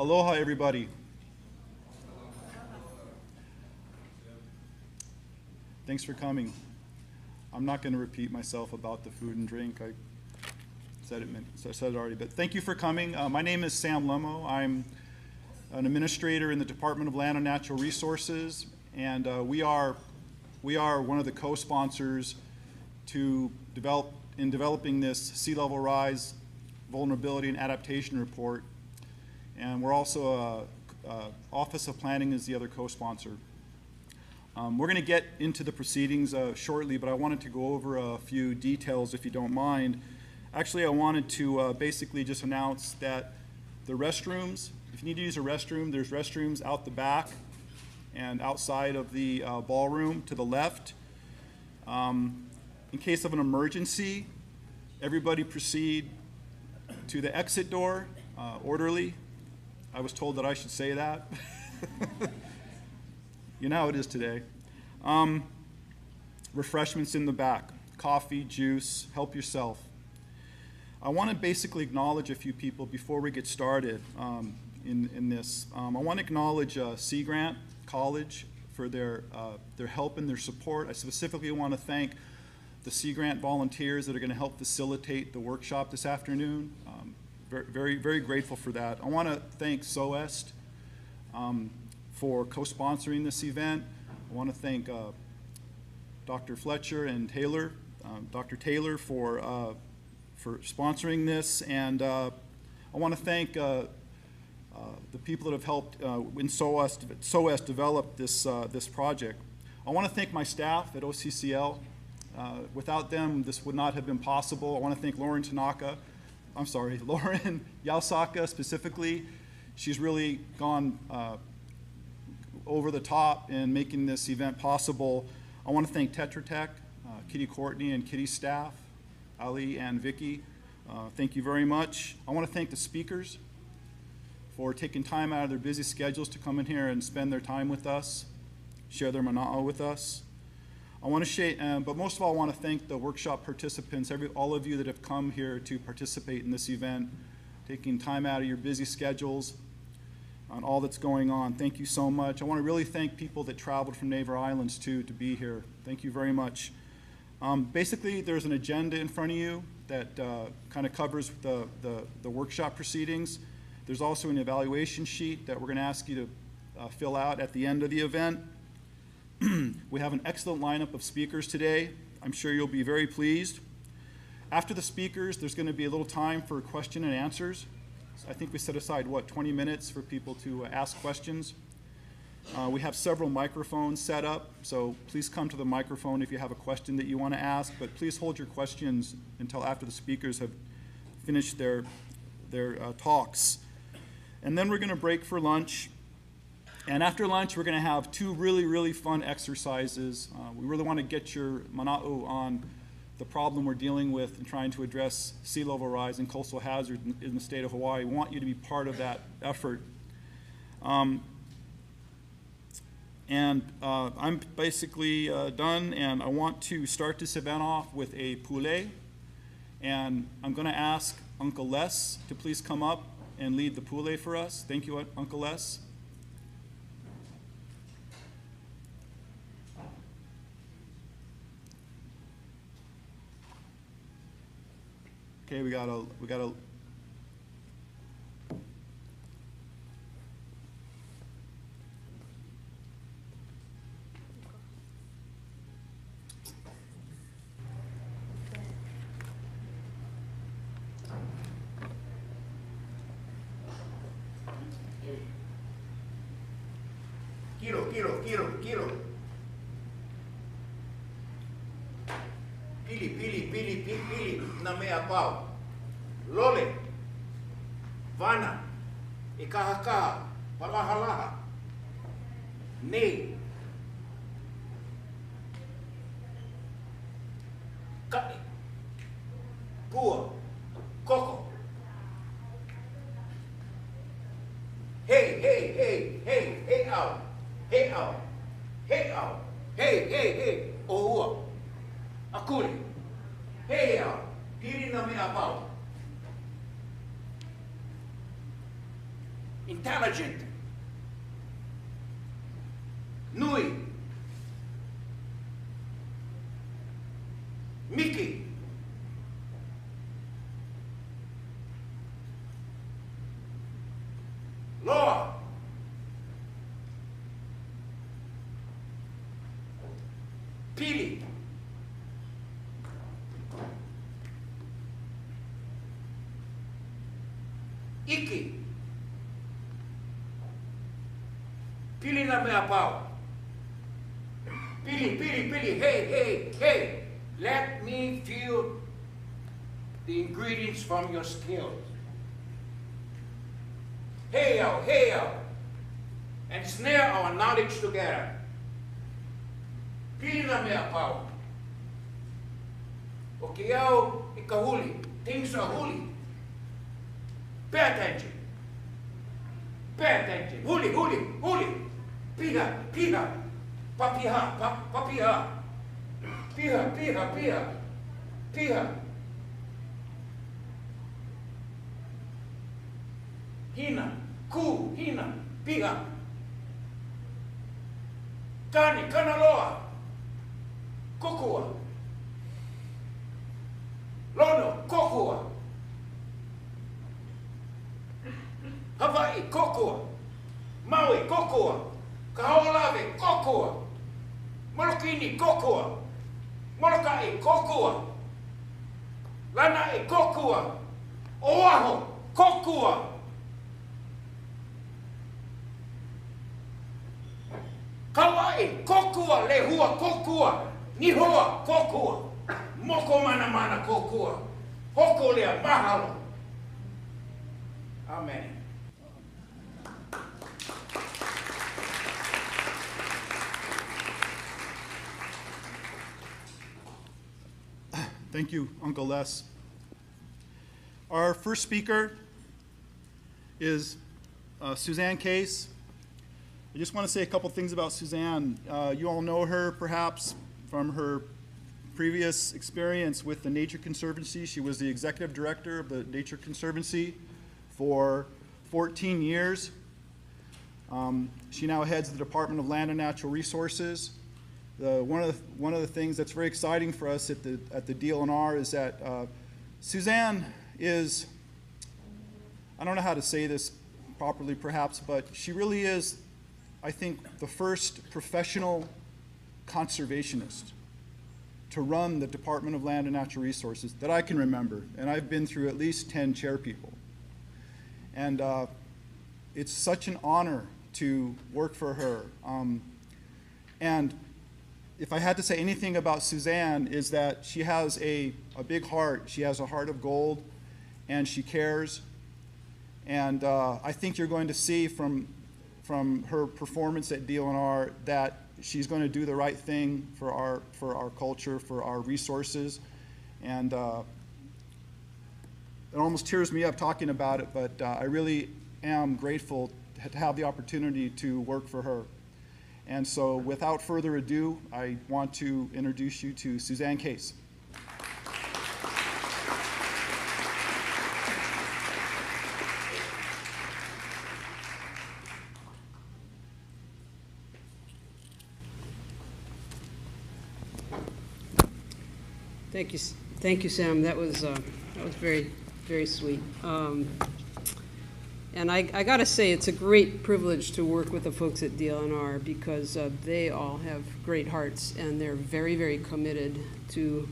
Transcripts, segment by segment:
Aloha, everybody. Thanks for coming. I'm not going to repeat myself about the food and drink. I said it already, but thank you for coming. My name is Sam Lemo. I'm an administrator in the Department of Land and Natural Resources, and we are one of the co-sponsors in developing this sea level rise vulnerability and adaptation report. And we're also, Office of Planning is the other co-sponsor. We're going to get into the proceedings shortly, but I wanted to go over a few details if you don't mind. Actually, I wanted to basically just announce that the restrooms, if you need to use a restroom, there's restrooms out the back and outside of the ballroom to the left. In case of an emergency, everybody proceed to the exit door, orderly. I was told that I should say that. You know how it is today. Refreshments in the back, coffee, juice, help yourself. I want to basically acknowledge a few people before we get started in this. I want to acknowledge Sea Grant College for their help and their support. I specifically want to thank the Sea Grant volunteers that are going to help facilitate the workshop this afternoon. Very, very grateful for that. I want to thank SOEST for co-sponsoring this event. I want to thank Dr. Fletcher and Taylor, Dr. Taylor for sponsoring this, and I want to thank the people that have helped in SOEST develop this project. I want to thank my staff at OCCL. Without them, this would not have been possible. I want to thank Lauren Yaosaka specifically. She's really gone over the top in making this event possible. I want to thank Tetra Tech, Kitty Courtney and Kitty's staff, Ali and Vicky. Thank you very much. I want to thank the speakers for taking time out of their busy schedules to come in here and spend their time with us, share their mana'o with us. I want to share, but most of all, I want to thank the workshop participants, all of you that have come here to participate in this event, taking time out of your busy schedules on all that's going on. Thank you so much. I want to really thank people that traveled from Neighbor Islands too to be here. Thank you very much. Basically, there's an agenda in front of you that kind of covers the workshop proceedings. There's also an evaluation sheet that we're going to ask you to fill out at the end of the event. We have an excellent lineup of speakers today. I'm sure you'll be very pleased. After the speakers, there's going to be a little time for question and answers. So I think we set aside, 20 minutes for people to ask questions. We have several microphones set up, so please come to the microphone if you have a question that you want to ask, but please hold your questions until after the speakers have finished their talks. And then we're going to break for lunch. And after lunch, we're going to have two really, really fun exercises. We really want to get your mana'o on the problem we're dealing with in trying to address sea level rise and coastal hazards in the state of Hawaii. We want you to be part of that effort. I'm basically done, and I want to start this event off with a pule. And I'm going to ask Uncle Les to please come up and lead the pule for us. Thank you, Uncle Les. Okay, we got a Kiro. Pili, na mea pau. Lole, vana, ikahakaha, palahalaha, nei, kai, pua, koko. Hey, au, hey, ohua, akuri, hey, au, piri na mea pau. intelligent, Nui, Mickey, Loa, Pili, Iki, Pili na mea pau. Pili, Pili, Pili, hey, hey, hey, let me feel the ingredients from your skills. Hey, and snare our knowledge together. Pili na mea pau. O ke au I ka huli, things are huli. Pay attention. Pay attention. Huli, huli, huli. Piha, piha. Papiha, papiha. Piha, piha, piha. Piha. Hina, ku, hina, piha. Kani, kanaloa. Kokua. Lono, kokua. Hawaii, kokua. Maui, kokua. Kaho'olawe, kokua. Molokini, kokua. Molokai, kokua. Lanai, kokua. Oahu, kokua. Kauai, kokua. Lehua, kokua. Nihoa, kokua. Moko mana mana, kokua. Hoko lea, mahalo. Amen. Thank you, Uncle Les. Our first speaker is Suzanne Case. I just want to say a couple things about Suzanne. You all know her perhaps from her previous experience with the Nature Conservancy. She was the executive director of the Nature Conservancy for 14 years. She now heads the Department of Land and Natural Resources. One of the things that's very exciting for us at the DLNR is that Suzanne is, I don't know how to say this properly perhaps, but she really is, I think, the first professional conservationist to run the Department of Land and Natural Resources that I can remember, and I've been through at least 10 chair people. And it's such an honor to work for her. And if I had to say anything about Suzanne, is that she has a big heart. She has a heart of gold, and she cares. And I think you're going to see from her performance at DLNR that she's going to do the right thing for our culture, for our resources. And it almost tears me up talking about it, but I really am grateful to have the opportunity to work for her. And so without further ado, I want to introduce you to Suzanne Case. Thank you, Sam. That was very, very sweet. And I got to say, it's a great privilege to work with the folks at DLNR because they all have great hearts and they're very, very committed to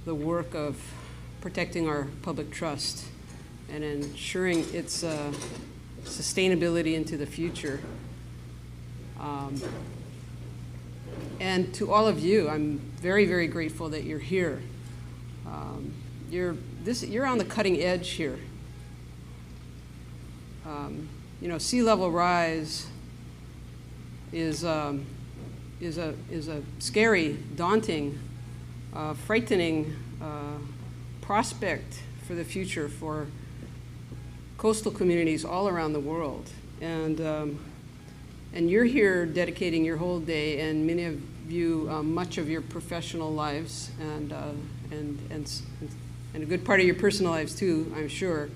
the work of protecting our public trust and ensuring its sustainability into the future. And to all of you, I'm very, very grateful that you're here. You're on the cutting edge here. You know, sea level rise is a scary, daunting, frightening prospect for the future for coastal communities all around the world. And you're here dedicating your whole day, and many of you much of your professional lives, and a good part of your personal lives too, I'm sure,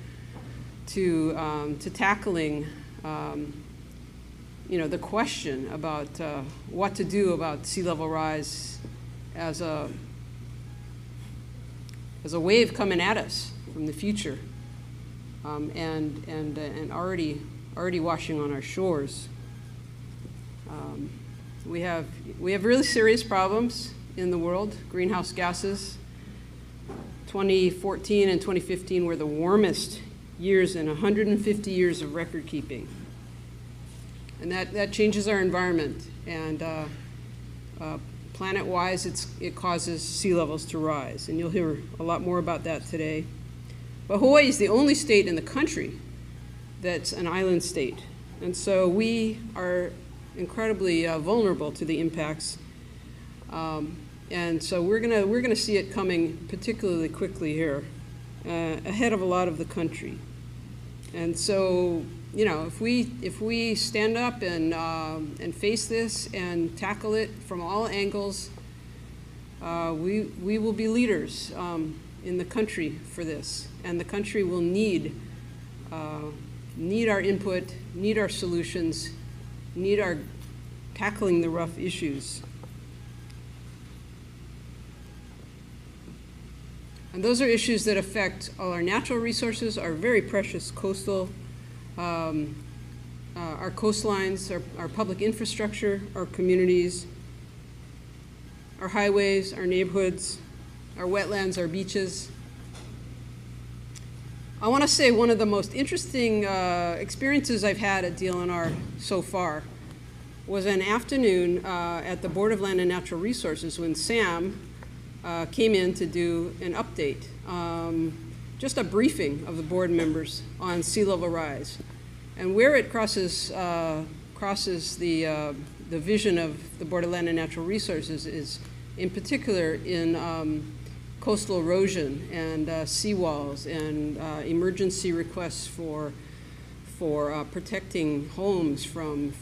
to tackling the question about what to do about sea level rise as a wave coming at us from the future, and already washing on our shores. We have really serious problems in the world. Greenhouse gases. 2014 and 2015 were the warmest years in 150 years of record keeping. And that changes our environment. And planet-wise, it causes sea levels to rise. And you'll hear a lot more about that today. But Hawaii is the only state in the country that's an island state. And so we are incredibly vulnerable to the impacts. And so we're gonna see it coming particularly quickly here, ahead of a lot of the country. And so, if we stand up and face this and tackle it from all angles, we will be leaders in the country for this, and the country will need our input, need our solutions, need our tackling the rough issues. And those are issues that affect all our natural resources, our very precious coastal, our coastlines, our public infrastructure, our communities, our highways, our neighborhoods, our wetlands, our beaches. I want to say one of the most interesting experiences I've had at DLNR so far was an afternoon at the Board of Land and Natural Resources when Sam came in to do an update, just a briefing of the board members on sea level rise. And where it crosses the vision of the Board of Land and Natural Resources is in particular in coastal erosion and seawalls and emergency requests for protecting homes from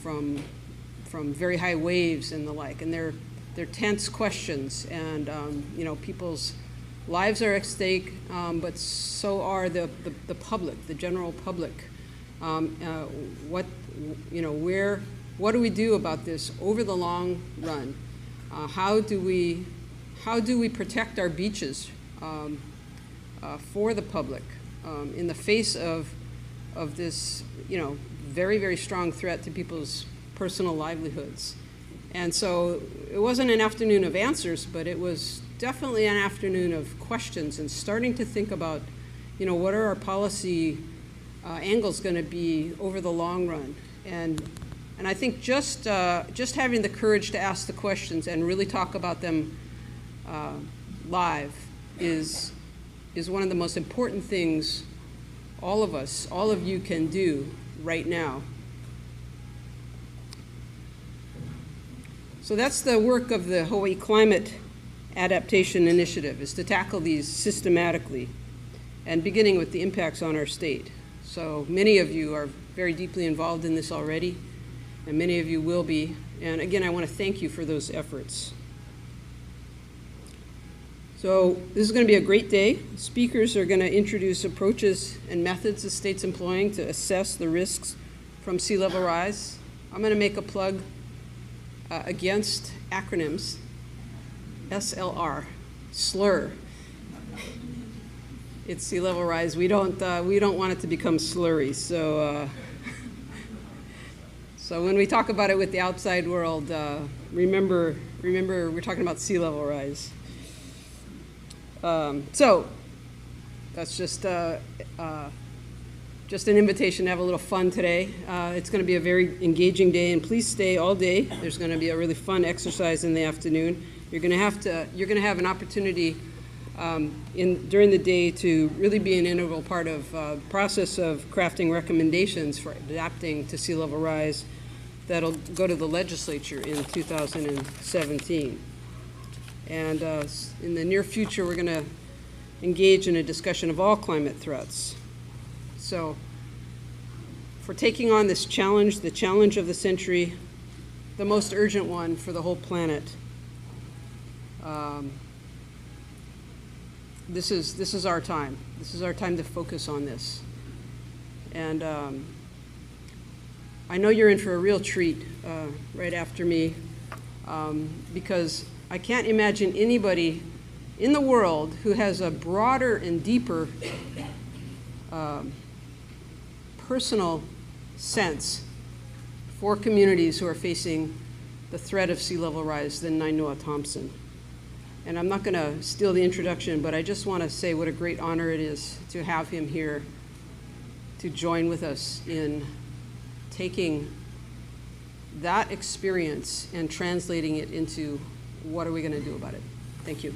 very high waves and the like. And they're tense questions, and people's lives are at stake, but so are the public, the general public. What do we do about this over the long run? How do we protect our beaches for the public in the face of this very, very strong threat to people's personal livelihoods? And so it wasn't an afternoon of answers, but it was definitely an afternoon of questions and starting to think about, what are our policy angles going to be over the long run? And I think just having the courage to ask the questions and really talk about them live is one of the most important things all of you can do right now. So that's the work of the Hawaii Climate Adaptation Initiative, is to tackle these systematically and beginning with the impacts on our state. So many of you are very deeply involved in this already, and many of you will be. And again, I want to thank you for those efforts. So this is going to be a great day. Speakers are going to introduce approaches and methods the state's employing to assess the risks from sea level rise. I'm going to make a plug against acronyms. SLR, slur. It's sea level rise. We don't want it to become slurry. So so when we talk about it with the outside world, remember we're talking about sea level rise. So that's just an invitation to have a little fun today. It's going to be a very engaging day, and please stay all day. There's going to be a really fun exercise in the afternoon. You're going to have an opportunity during the day to really be an integral part of the process of crafting recommendations for adapting to sea level rise that'll go to the legislature in 2017. And in the near future, we're going to engage in a discussion of all climate threats. So for taking on this challenge, the challenge of the century, the most urgent one for the whole planet, this is our time. This is our time to focus on this. And I know you're in for a real treat right after me, because I can't imagine anybody in the world who has a broader and deeper personal sense for communities who are facing the threat of sea level rise than Nainoa Thompson. And I'm not going to steal the introduction, but I just want to say what a great honor it is to have him here to join with us in taking that experience and translating it into what are we going to do about it. Thank you.